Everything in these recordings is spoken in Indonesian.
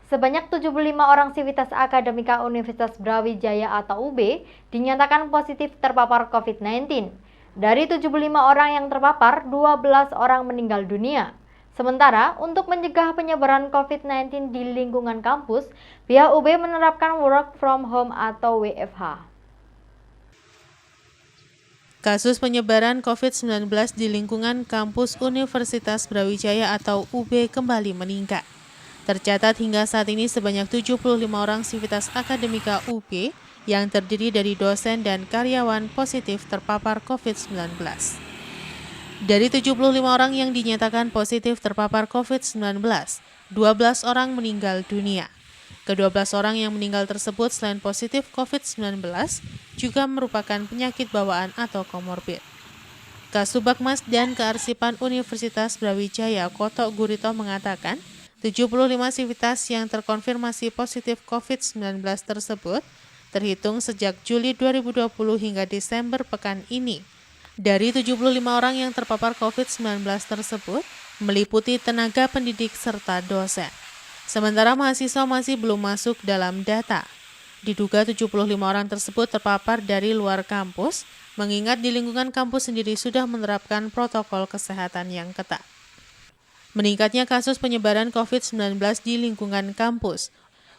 Sebanyak 75 orang sivitas akademika Universitas Brawijaya atau UB dinyatakan positif terpapar COVID-19. Dari 75 orang yang terpapar, 12 orang meninggal dunia. Sementara, untuk mencegah penyebaran COVID-19 di lingkungan kampus, pihak UB menerapkan work from home atau WFH. Kasus penyebaran COVID-19 di lingkungan kampus Universitas Brawijaya atau UB kembali meningkat. Tercatat hingga saat ini sebanyak 75 orang sivitas akademika UB yang terdiri dari dosen dan karyawan positif terpapar COVID-19. Dari 75 orang yang dinyatakan positif terpapar COVID-19, 12 orang meninggal dunia. Ke-12 orang yang meninggal tersebut selain positif COVID-19 juga merupakan penyakit bawaan atau komorbid. Kasubagmas dan Kearsipan Universitas Brawijaya Koto Gurito mengatakan, 75 sivitas yang terkonfirmasi positif COVID-19 tersebut terhitung sejak Juli 2020 hingga Desember pekan ini. Dari 75 orang yang terpapar COVID-19 tersebut meliputi tenaga pendidik serta dosen. Sementara mahasiswa masih belum masuk dalam data. Diduga 75 orang tersebut terpapar dari luar kampus, mengingat di lingkungan kampus sendiri sudah menerapkan protokol kesehatan yang ketat. Meningkatnya kasus penyebaran COVID-19 di lingkungan kampus,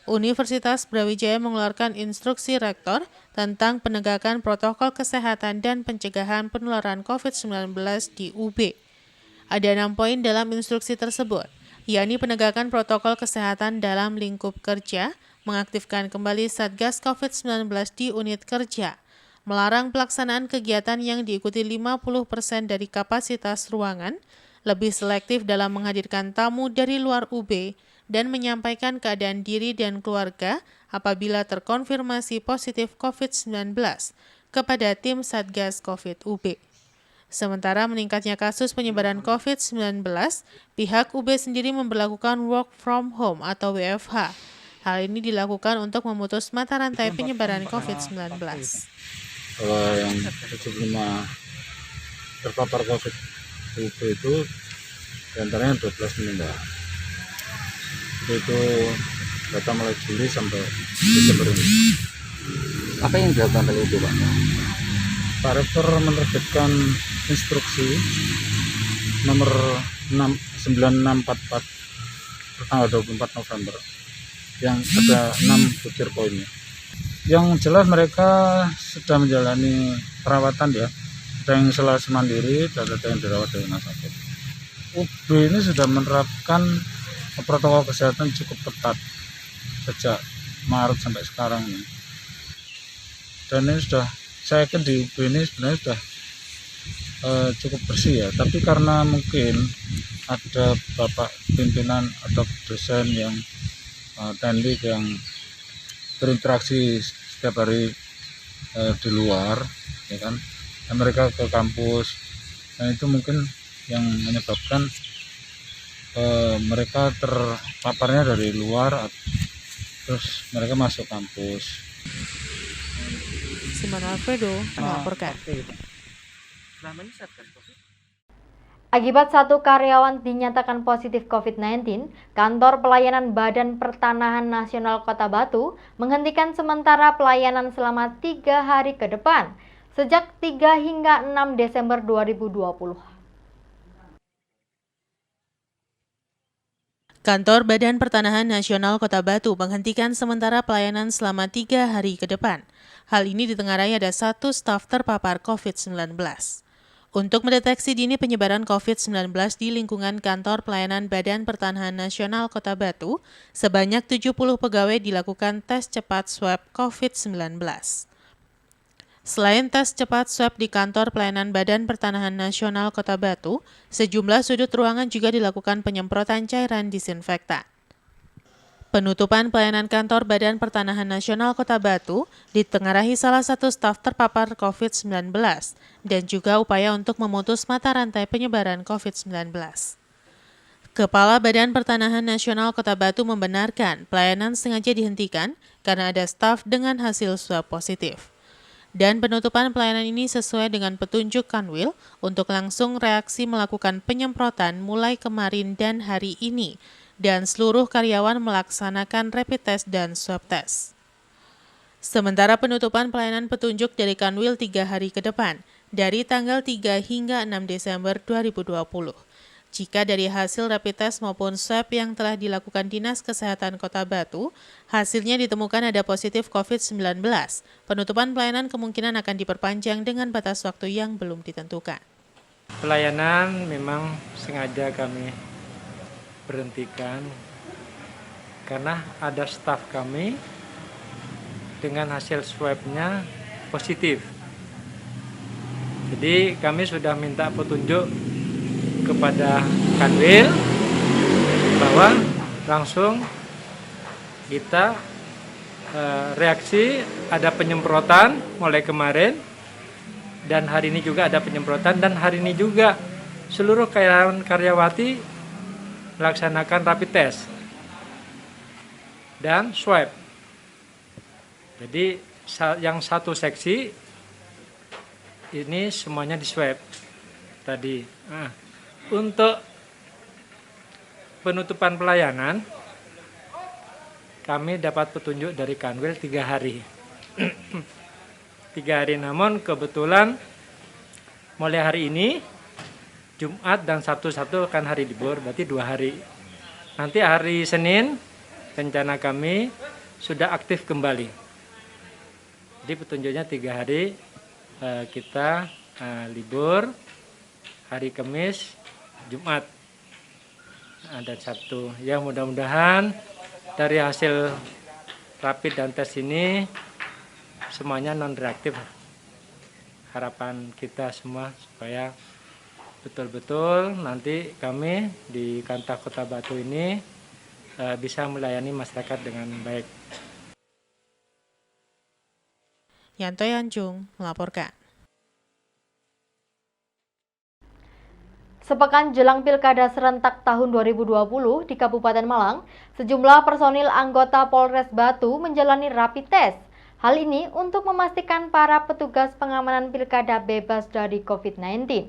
Universitas Brawijaya mengeluarkan instruksi rektor tentang penegakan protokol kesehatan dan pencegahan penularan COVID-19 di UB. Ada 6 poin dalam instruksi tersebut, yakni penegakan protokol kesehatan dalam lingkup kerja, mengaktifkan kembali Satgas COVID-19 di unit kerja, melarang pelaksanaan kegiatan yang diikuti 50% dari kapasitas ruangan, lebih selektif dalam menghadirkan tamu dari luar UB, dan menyampaikan keadaan diri dan keluarga apabila terkonfirmasi positif COVID-19 kepada tim Satgas COVID UB. Sementara meningkatnya kasus penyebaran COVID-19, pihak UB sendiri memberlakukan work from home atau WFH. Hal ini dilakukan untuk memutus mata rantai penyebaran COVID-19. Yang 75 terpapar COVID UB itu diantaranya 12 meninggal. Itu data mulai Juli sampai Desember ini. Apa yang dilakukan oleh UB, Pak? Pak Rektor menerbitkan instruksi nomor 9644 tanggal 24 November yang ada 6 butir poinnya. Yang jelas mereka sudah menjalani perawatan ya, ada yang isolasi mandiri dan ada yang dirawat di rumah sakit. UB ini sudah menerapkan protokol kesehatan cukup ketat sejak Maret sampai sekarang ini. Dan ini sudah, saya yakin di UB ini sebenarnya sudah cukup bersih ya, tapi karena mungkin ada bapak pimpinan atau dosen yang teknik yang berinteraksi setiap hari di luar, ya kan, dan mereka ke kampus, dan itu mungkin yang menyebabkan mereka terpaparnya dari luar, terus mereka masuk kampus. Simon Alfredo melaporkan. Akibat satu karyawan dinyatakan positif COVID-19, Kantor Pelayanan Badan Pertanahan Nasional Kota Batu menghentikan sementara pelayanan selama 3 hari ke depan, sejak 3 hingga 6 Desember 2020. Kantor Badan Pertanahan Nasional Kota Batu menghentikan sementara pelayanan selama 3 hari ke depan. Hal ini ditengarai ada 1 staf terpapar COVID-19. Untuk mendeteksi dini penyebaran COVID-19 di lingkungan Kantor Pelayanan Badan Pertanahan Nasional Kota Batu, sebanyak 70 pegawai dilakukan tes cepat swab COVID-19. Selain tes cepat swab di Kantor Pelayanan Badan Pertanahan Nasional Kota Batu, sejumlah sudut ruangan juga dilakukan penyemprotan cairan disinfektan. Penutupan pelayanan Kantor Badan Pertanahan Nasional Kota Batu ditengarai salah satu staf terpapar COVID-19 dan juga upaya untuk memutus mata rantai penyebaran COVID-19. Kepala Badan Pertanahan Nasional Kota Batu membenarkan pelayanan sengaja dihentikan karena ada staf dengan hasil swab positif. Dan penutupan pelayanan ini sesuai dengan petunjuk Kanwil untuk langsung reaksi melakukan penyemprotan mulai kemarin dan hari ini, dan seluruh karyawan melaksanakan rapid test dan swab test. Sementara penutupan pelayanan petunjuk dari Kanwil 3 hari ke depan, dari tanggal 3 hingga 6 Desember 2020. Jika dari hasil rapid test maupun swab yang telah dilakukan Dinas Kesehatan Kota Batu, hasilnya ditemukan ada positif COVID-19, penutupan pelayanan kemungkinan akan diperpanjang dengan batas waktu yang belum ditentukan. Pelayanan memang sengaja kami berhentikan karena ada staf kami dengan hasil swabnya positif. Jadi kami sudah minta petunjuk kepada Kanwil bahwa langsung kita reaksi ada penyemprotan mulai kemarin dan hari ini juga ada penyemprotan dan hari ini juga seluruh karyawati melaksanakan rapid test dan swab. Jadi yang satu seksi ini semuanya di swab tadi. Untuk penutupan pelayanan, kami dapat petunjuk dari Kanwil 3 hari. 3 hari, namun kebetulan mulai hari ini, Jumat dan Sabtu akan hari libur, berarti 2 hari. Nanti hari Senin, rencana kami sudah aktif kembali. Jadi petunjuknya 3 hari, kita libur, hari Kamis, Jumat dan Sabtu. Ya mudah-mudahan dari hasil rapid dan tes ini semuanya non reaktif. Harapan kita semua supaya betul-betul nanti kami di Kantor Kota Batu ini bisa melayani masyarakat dengan baik. Yanto Yanjung melaporkan. Sepekan jelang Pilkada serentak tahun 2020 di Kabupaten Malang, sejumlah personil anggota Polres Batu menjalani rapid test. Hal ini untuk memastikan para petugas pengamanan Pilkada bebas dari COVID-19.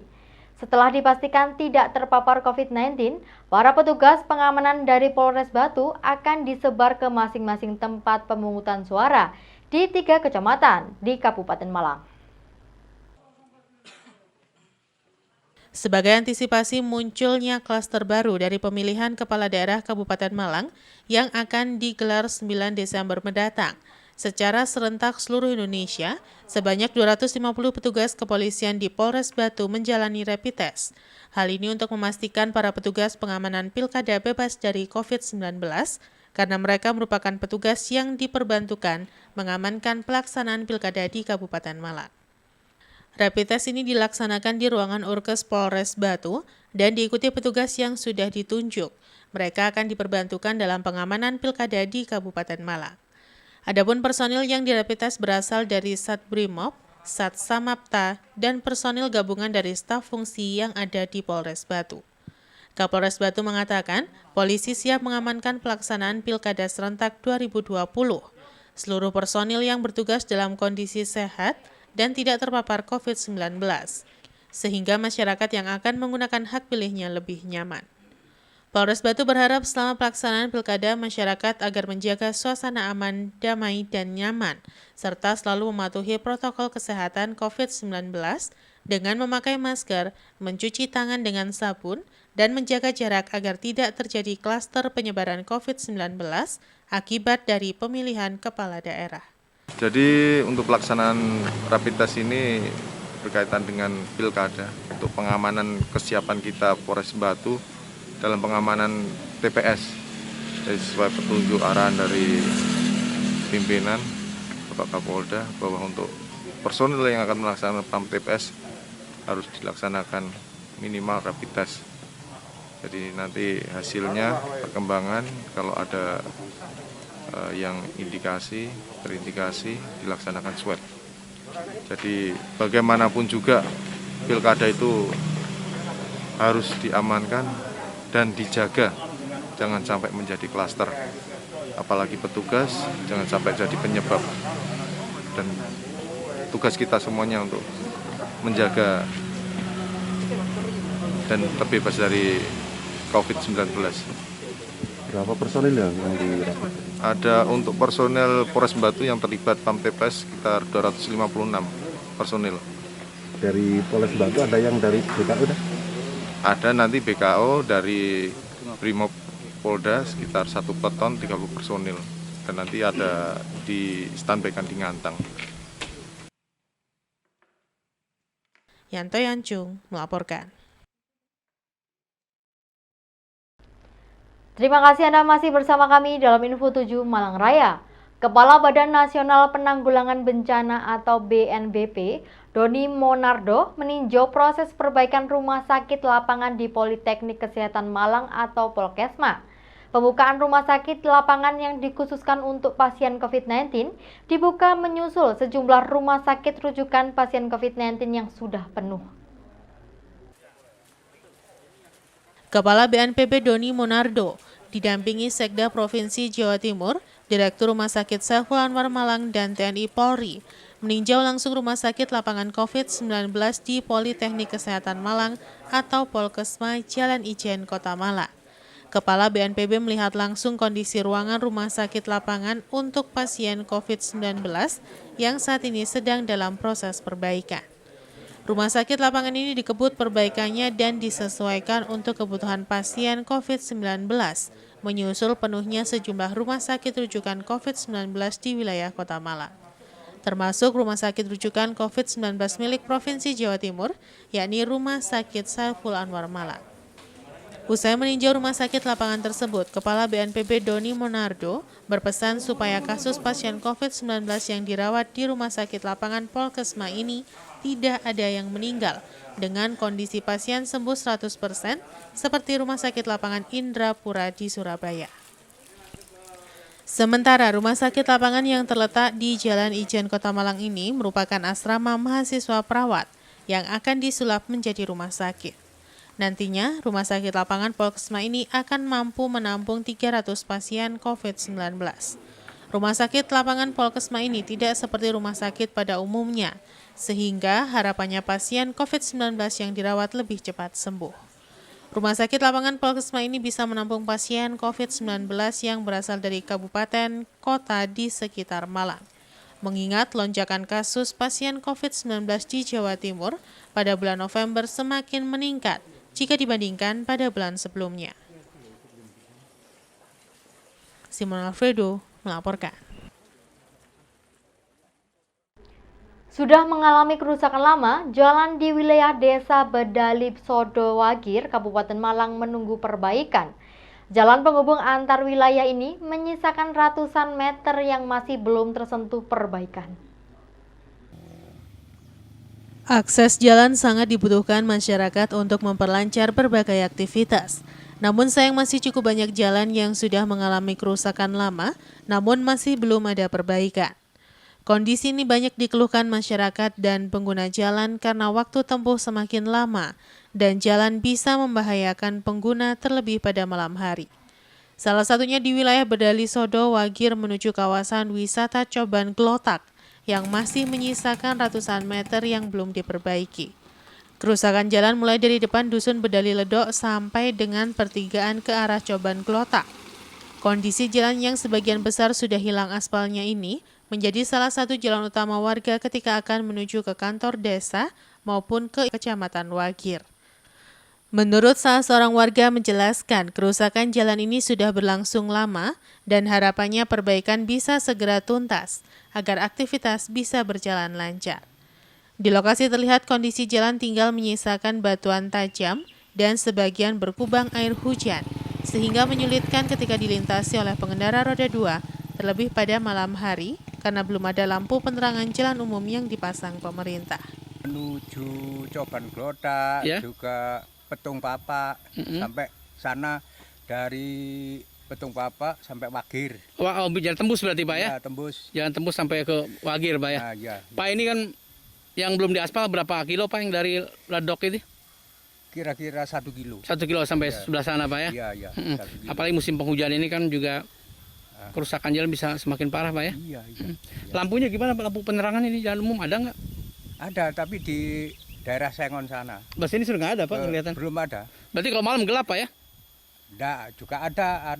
Setelah dipastikan tidak terpapar COVID-19, para petugas pengamanan dari Polres Batu akan disebar ke masing-masing tempat pemungutan suara di 3 kecamatan di Kabupaten Malang. Sebagai antisipasi munculnya klaster baru dari pemilihan kepala daerah Kabupaten Malang yang akan digelar 9 Desember mendatang, secara serentak seluruh Indonesia, sebanyak 250 petugas kepolisian di Polres Batu menjalani rapid test. Hal ini untuk memastikan para petugas pengamanan Pilkada bebas dari COVID-19, karena mereka merupakan petugas yang diperbantukan mengamankan pelaksanaan Pilkada di Kabupaten Malang. Rapid test ini dilaksanakan di ruangan Urkes Polres Batu dan diikuti petugas yang sudah ditunjuk. Mereka akan diperbantukan dalam pengamanan Pilkada di Kabupaten Malang. Adapun personil yang di rapid test berasal dari Sat Brimob, Sat Samapta, dan personil gabungan dari staf fungsi yang ada di Polres Batu. Kapolres Batu mengatakan, polisi siap mengamankan pelaksanaan Pilkada serentak 2020. Seluruh personil yang bertugas dalam kondisi sehat dan tidak terpapar COVID-19, sehingga masyarakat yang akan menggunakan hak pilihnya lebih nyaman. Polres Batu berharap selama pelaksanaan Pilkada masyarakat agar menjaga suasana aman, damai, dan nyaman, serta selalu mematuhi protokol kesehatan COVID-19 dengan memakai masker, mencuci tangan dengan sabun, dan menjaga jarak agar tidak terjadi klaster penyebaran COVID-19 akibat dari pemilihan kepala daerah. Jadi untuk pelaksanaan rapid test ini berkaitan dengan Pilkada, untuk pengamanan kesiapan kita Polres Batu dalam pengamanan TPS, jadi sesuai petunjuk arahan dari pimpinan Bapak Kapolda bahwa untuk personil yang akan melaksanakan TPS harus dilaksanakan minimal rapid test. Jadi nanti hasilnya perkembangan kalau ada yang terindikasi dilaksanakan swab. Jadi bagaimanapun juga Pilkada itu harus diamankan dan dijaga, jangan sampai menjadi klaster. Apalagi petugas, jangan sampai jadi penyebab. Dan tugas kita semuanya untuk menjaga dan terbebas dari COVID-19. Berapa personil yang dirapatkan? Ada untuk personel Polres Batu yang terlibat PAM TPS sekitar 256 personil. Dari Polres Batu ada yang dari BKU dah? Ada nanti BKO dari Brimob Polda sekitar 1 peton 30 personil. Dan nanti ada di standby-kan di Ngantang. Yanto Yancung melaporkan. Terima kasih Anda masih bersama kami dalam Info 7 Malang Raya. Kepala Badan Nasional Penanggulangan Bencana atau BNBP, Doni Monardo, meninjau proses perbaikan rumah sakit lapangan di Politeknik Kesehatan Malang atau Polkesma. Pembukaan rumah sakit lapangan yang dikhususkan untuk pasien COVID-19 dibuka menyusul sejumlah rumah sakit rujukan pasien COVID-19 yang sudah penuh. Kepala BNPB Doni Monardo didampingi Sekda Provinsi Jawa Timur, Direktur Rumah Sakit Saiful Anwar Malang dan TNI Polri meninjau langsung rumah sakit lapangan COVID-19 di Politeknik Kesehatan Malang atau Polkesma Jalan Ijen, Kota Malang. Kepala BNPB melihat langsung kondisi ruangan rumah sakit lapangan untuk pasien COVID-19 yang saat ini sedang dalam proses perbaikan. Rumah sakit lapangan ini dikebut perbaikannya dan disesuaikan untuk kebutuhan pasien COVID-19, menyusul penuhnya sejumlah rumah sakit rujukan COVID-19 di wilayah Kota Malang. Termasuk rumah sakit rujukan COVID-19 milik Provinsi Jawa Timur, yakni Rumah Sakit Saiful Anwar Malang. Usai meninjau rumah sakit lapangan tersebut, Kepala BNPB Doni Monardo berpesan supaya kasus pasien COVID-19 yang dirawat di rumah sakit lapangan Polkesma ini tidak ada yang meninggal dengan kondisi pasien sembuh 100% seperti rumah sakit lapangan Indrapura di Surabaya. Sementara rumah sakit lapangan yang terletak di Jalan Ijen Kota Malang ini merupakan asrama mahasiswa perawat yang akan disulap menjadi rumah sakit. Nantinya, rumah sakit lapangan Polkesma ini akan mampu menampung 300 pasien COVID-19. Rumah sakit lapangan Polkesma ini tidak seperti rumah sakit pada umumnya, sehingga harapannya pasien COVID-19 yang dirawat lebih cepat sembuh. Rumah sakit lapangan Polkesma ini bisa menampung pasien COVID-19 yang berasal dari kabupaten, kota di sekitar Malang. Mengingat lonjakan kasus pasien COVID-19 di Jawa Timur pada bulan November semakin meningkat jika dibandingkan pada bulan sebelumnya. Simon Alfredo melaporkan. Sudah mengalami kerusakan lama, jalan di wilayah Desa Bedalip Sodo Wagir, Kabupaten Malang menunggu perbaikan. Jalan penghubung antar wilayah ini menyisakan ratusan meter yang masih belum tersentuh perbaikan. Akses jalan sangat dibutuhkan masyarakat untuk memperlancar berbagai aktivitas. Namun sayang masih cukup banyak jalan yang sudah mengalami kerusakan lama, namun masih belum ada perbaikan. Kondisi ini banyak dikeluhkan masyarakat dan pengguna jalan karena waktu tempuh semakin lama dan jalan bisa membahayakan pengguna terlebih pada malam hari. Salah satunya di wilayah Bedali Sodo Wagir menuju kawasan wisata Coban Glotak yang masih menyisakan ratusan meter yang belum diperbaiki. Kerusakan jalan mulai dari depan Dusun Bedali Ledok sampai dengan pertigaan ke arah Coban Glotak. Kondisi jalan yang sebagian besar sudah hilang aspalnya ini menjadi salah satu jalan utama warga ketika akan menuju ke kantor desa maupun ke Kecamatan Wagir. Menurut salah seorang warga menjelaskan, kerusakan jalan ini sudah berlangsung lama dan harapannya perbaikan bisa segera tuntas agar aktivitas bisa berjalan lancar. Di lokasi terlihat kondisi jalan tinggal menyisakan batuan tajam dan sebagian berkubang air hujan, sehingga menyulitkan ketika dilintasi oleh pengendara roda 2, terlebih pada malam hari karena belum ada lampu penerangan jalan umum yang dipasang pemerintah. Menuju Coban Glotak, ya? Juga Petung Papa, sampai sana dari Petung Papa sampai Wagir. Wah, jalan tembus berarti Pak ya? Ya, tembus. Jalan tembus sampai ke Wagir Pak ya? Nah, ya. Pak ini kan yang belum diaspal berapa kilo Pak yang dari Ledok ini? Kira-kira 1 kilo. 1 kilo sampai sebelah sana Pak ya? Iya, iya. Apalagi musim penghujan ini kan juga kerusakan jalan bisa semakin parah Pak ya? Iya, iya. Lampunya gimana Pak? Lampu penerangan ini jalan umum ada nggak? Ada, tapi di daerah Sengon sana. Bas ini sudah nggak ada Pak kelihatan? Belum ada. Berarti kalau malam gelap Pak ya? Enggak, juga ada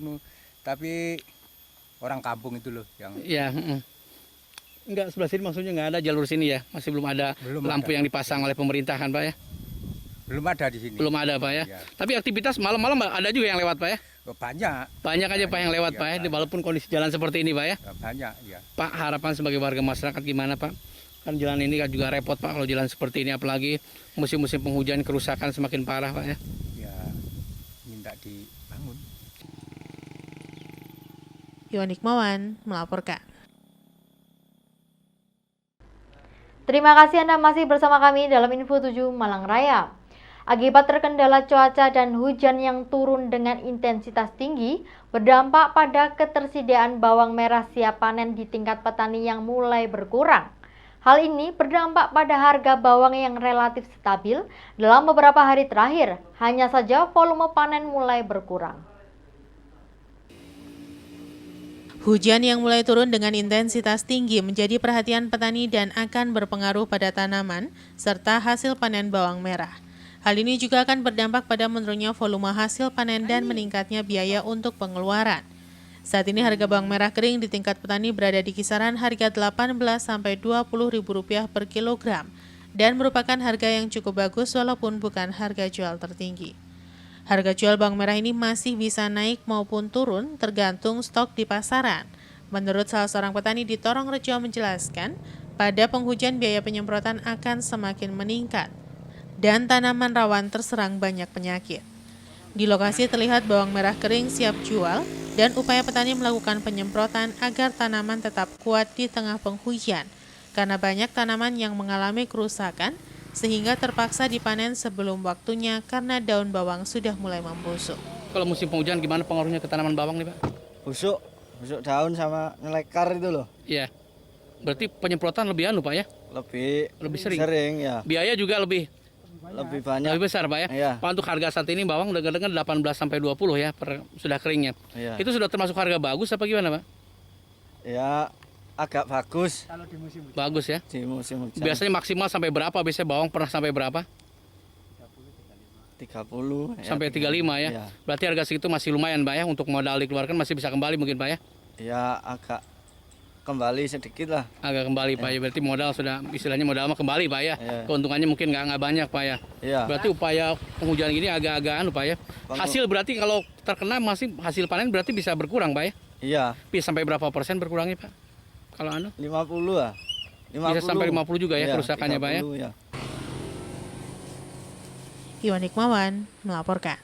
tapi orang kampung itu loh yang Ya, enggak sebelah sini maksudnya nggak ada jalur sini ya, masih belum ada lampu yang dipasang oleh pemerintah kan Pak ya? belum ada di sini. Belum ada Pak ya. Iya. Tapi aktivitas malam-malam ada juga yang lewat Pak ya? Oh, banyak. Banyak aja Pak yang lewat Iya, Pak ya, banyak. walaupun kondisi jalan seperti ini Pak ya. Banyak ya. Pak, harapan sebagai warga masyarakat gimana Pak? Kan jalan ini kan juga repot Pak kalau jalan seperti ini, apalagi musim-musim penghujan kerusakan semakin parah Pak ya. Ya minta dibangun. Iwan Hikmawan melaporkan. Terima kasih Anda masih bersama kami dalam Info 7 Malang Raya. Akibat terkendala cuaca dan hujan yang turun dengan intensitas tinggi, berdampak pada ketersediaan bawang merah siap panen di tingkat petani yang mulai berkurang. Hal ini berdampak pada harga bawang yang relatif stabil dalam beberapa hari terakhir, hanya saja volume panen mulai berkurang. Hujan yang mulai turun dengan intensitas tinggi menjadi perhatian petani dan akan berpengaruh pada tanaman serta hasil panen bawang merah. Hal ini juga akan berdampak pada menurunnya volume hasil panen dan meningkatnya biaya untuk pengeluaran. Saat ini harga bawang merah kering di tingkat petani berada di kisaran harga Rp18-Rp20.000 per kilogram dan merupakan harga yang cukup bagus walaupun bukan harga jual tertinggi. Harga jual bawang merah ini masih bisa naik maupun turun tergantung stok di pasaran. Menurut salah seorang petani di Torongrejo menjelaskan, pada penghujan biaya penyemprotan akan semakin meningkat dan tanaman rawan terserang banyak penyakit. Di lokasi terlihat bawang merah kering siap jual dan upaya petani melakukan penyemprotan agar tanaman tetap kuat di tengah penghujan karena banyak tanaman yang mengalami kerusakan sehingga terpaksa dipanen sebelum waktunya karena daun bawang sudah mulai membusuk. Kalau musim penghujan gimana pengaruhnya ke tanaman bawang nih Pak? Busuk daun sama ngelekar itu loh. Iya. Berarti penyemprotan lebih Pak ya? Lebih sering ya. Biaya juga lebih Banyak. lebih besar Pak ya? Iya. Pak, untuk harga saat ini bawang dengar-dengar 18-20 ya sudah keringnya. Iya. Itu sudah termasuk harga bagus apa gimana Pak? Ya agak bagus Bagus ya. di musim hujan. Biasanya maksimal sampai berapa? Biasanya bawang pernah sampai berapa? 30 ya, Sampai 35 ya. Iya. Berarti harga segitu masih lumayan Pak ya, untuk modal dikeluarkan masih bisa kembali mungkin Pak ya? Ya agak kembali sedikit lah. Agak kembali Pak ya. Berarti modal sudah istilahnya modal mah kembali Pak ya. Iya. Keuntungannya mungkin nggak banyak Pak ya. Iya. Berarti upaya penghujan ini agak-agak Pak ya. Hasil berarti kalau terkena masih hasil panen berarti bisa berkurang Pak ya? Iya. Bisa sampai berapa persen berkurangnya Pak? Kalau 50 lah. 50. Bisa sampai 50 juga ya Iya, kerusakannya Pak ya? 30 ya. Iwan Hikmawan melaporkan.